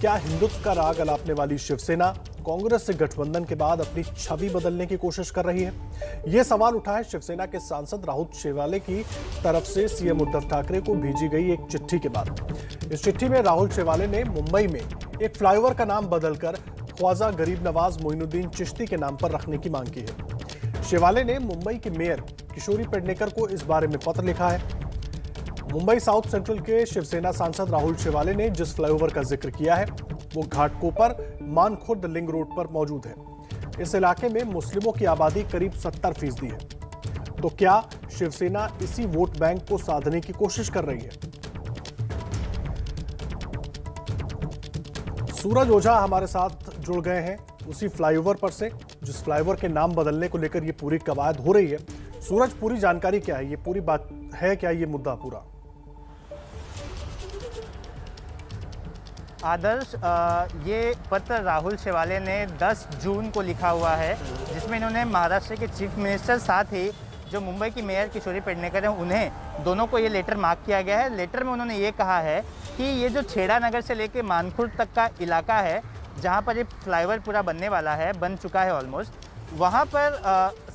क्या हिंदुत्व का राग अलापने वाली शिवसेना कांग्रेस से गठबंधन के बाद अपनी छवि बदलने की कोशिश कर रही है? यह सवाल उठा है शिवसेना के सांसद राहुल शेवाले की तरफ से सीएम उद्धव ठाकरे को भेजी गई एक चिट्ठी के बाद। इस चिट्ठी में राहुल शेवाले ने मुंबई में एक फ्लाईओवर का नाम बदलकर ख्वाजा गरीब नवाज मोइनुद्दीन चिश्ती के नाम पर रखने की मांग की है। शेवाले ने मुंबई के मेयर किशोरी पेडनेकर को इस बारे में पत्र लिखा है। मुंबई साउथ सेंट्रल के शिवसेना सांसद राहुल शेवाले ने जिस फ्लाईओवर का जिक्र किया है वो घाटकोपर मानखुर्द लिंक रोड पर मौजूद है। इस इलाके में मुस्लिमों की आबादी करीब 70% है। तो क्या शिवसेना इसी वोट बैंक को साधने की कोशिश कर रही है? सूरज ओझा हमारे साथ जुड़ गए हैं उसी फ्लाईओवर पर से, जिस फ्लाईओवर के नाम बदलने को लेकर ये पूरी कवायद हो रही है। सूरज, पूरी जानकारी क्या है? ये पूरी बात है क्या, ये मुद्दा पूरा? आदर्श, ये पत्र राहुल शेवाले ने 10 जून को लिखा हुआ है, जिसमें इन्होंने महाराष्ट्र के चीफ मिनिस्टर साथ ही जो मुंबई की मेयर किशोरी पेडनेकर हैं उन्हें दोनों को ये लेटर मार्क किया गया है। लेटर में उन्होंने ये कहा है कि ये जो छेड़ा नगर से लेकर मानखुर्द तक का इलाका है, जहाँ पर ये फ्लाईओवर पूरा बनने वाला है, बन चुका है ऑलमोस्ट, वहाँ पर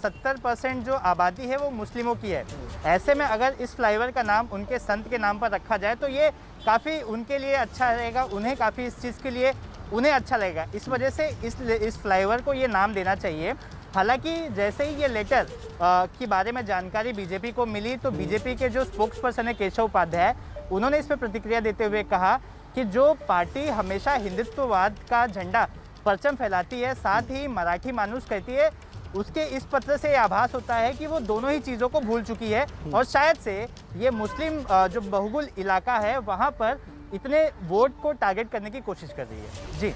70% जो आबादी है वो मुस्लिमों की है। ऐसे में अगर इस फ्लाईओवर का नाम उनके संत के नाम पर रखा जाए तो ये काफ़ी उनके लिए अच्छा रहेगा, उन्हें काफ़ी इस चीज़ के लिए उन्हें अच्छा लगेगा। इस वजह से इस फ्लाईओवर को ये नाम देना चाहिए। हालांकि जैसे ही ये लेटर के बारे में जानकारी बीजेपी को मिली तो बीजेपी के जो स्पोक्स पर्सन है केशव उपाध्याय, उन्होंने इस पर प्रतिक्रिया देते हुए कहा कि जो पार्टी हमेशा हिंदुत्ववाद का झंडा परचम फैलाती है, साथ ही मराठी मानुस कहती है, उसके इस पत्र से आभास होता है कि वो दोनों ही चीज़ों को भूल चुकी है और शायद से ये मुस्लिम जो बहुगुल इलाका है वहाँ पर इतने वोट को टारगेट करने की कोशिश कर रही है। जी,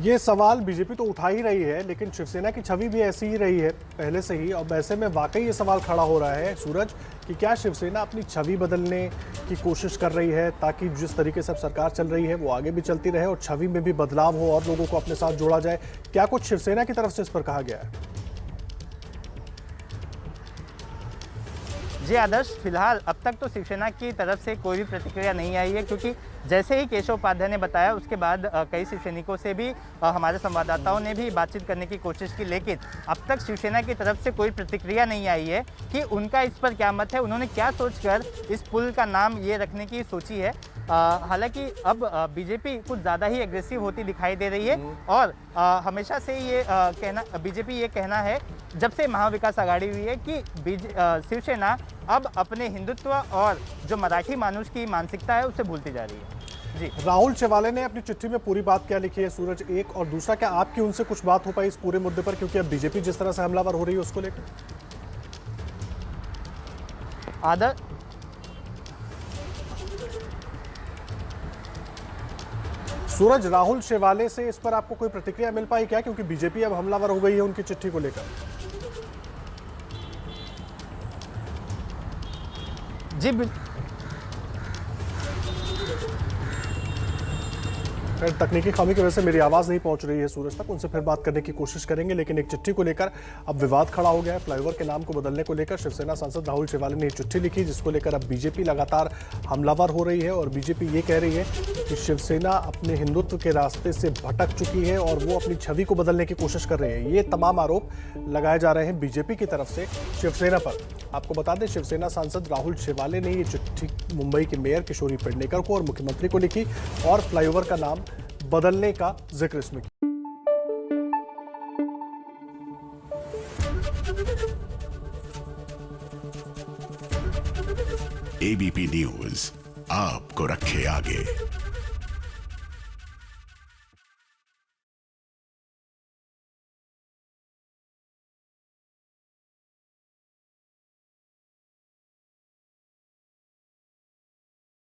ये सवाल बीजेपी तो उठा ही रही है, लेकिन शिवसेना की छवि भी ऐसी ही रही है पहले से ही। और ऐसे में वाकई ये सवाल खड़ा हो रहा है सूरज कि क्या शिवसेना अपनी छवि बदलने की कोशिश कर रही है ताकि जिस तरीके से अब सरकार चल रही है वो आगे भी चलती रहे और छवि में भी बदलाव हो और लोगों को अपने साथ जोड़ा जाए? क्या कुछ शिवसेना की तरफ से इस पर कहा गया है? जी आदर्श, फिलहाल अब तक तो शिवसेना की तरफ से कोई भी प्रतिक्रिया नहीं आई है, क्योंकि जैसे ही केशव उपाध्याय ने बताया उसके बाद कई शिवसैनिकों से भी हमारे संवाददाताओं ने भी बातचीत करने की कोशिश की, लेकिन अब तक शिवसेना की तरफ से कोई प्रतिक्रिया नहीं आई है कि उनका इस पर क्या मत है, उन्होंने क्या सोचकर इस पुल का नाम ये रखने की सोची है। हालांकि अब बीजेपी कुछ ज़्यादा ही एग्रेसिव होती दिखाई दे रही है और हमेशा से ये बीजेपी ये कहना है जब से महाविकास आघाड़ी हुई है कि शिवसेना अब अपने हिंदुत्व और जो मराठी मानुष की मानसिकता है उसे भूलती जा रही है। जी, राहुल शेवाले ने अपनी चिट्ठी में पूरी बात क्या लिखी है सूरज, एक? और दूसरा, क्या आपकी उनसे कुछ बात हो पाई इस पूरे मुद्दे पर, क्योंकि अब बीजेपी जिस तरह से हमलावर हो रही है उसको लेकर? आदर सूरज, राहुल शेवाले से इस पर आपको कोई प्रतिक्रिया मिल पाई क्या, क्योंकि बीजेपी अब हमलावर हो गई है उनकी चिट्ठी को लेकर? जी, तकनीकी खामी की वजह से मेरी आवाज़ नहीं पहुंच रही है सूरज तक, उनसे फिर बात करने की कोशिश करेंगे। लेकिन एक चिट्ठी को लेकर अब विवाद खड़ा हो गया है। फ्लाईओवर के नाम को बदलने को लेकर शिवसेना सांसद राहुल शेवाले ने चिट्ठी लिखी, जिसको लेकर अब बीजेपी लगातार हमलावर हो रही है और बीजेपी ये कह रही है कि शिवसेना अपने हिंदुत्व के रास्ते से भटक चुकी है और वो अपनी छवि को बदलने की कोशिश कर रही है। ये तमाम आरोप लगाए जा रहे हैं बीजेपी की तरफ से शिवसेना पर। आपको बता दें, शिवसेना सांसद राहुल शेवाले ने ये चिट्ठी मुंबई के मेयर किशोरी पेडनेकर को और मुख्यमंत्री को लिखी और फ्लाईओवर का नाम बदलने का जिक्र इसमें किया। एबीपी न्यूज आपको रखे आगे।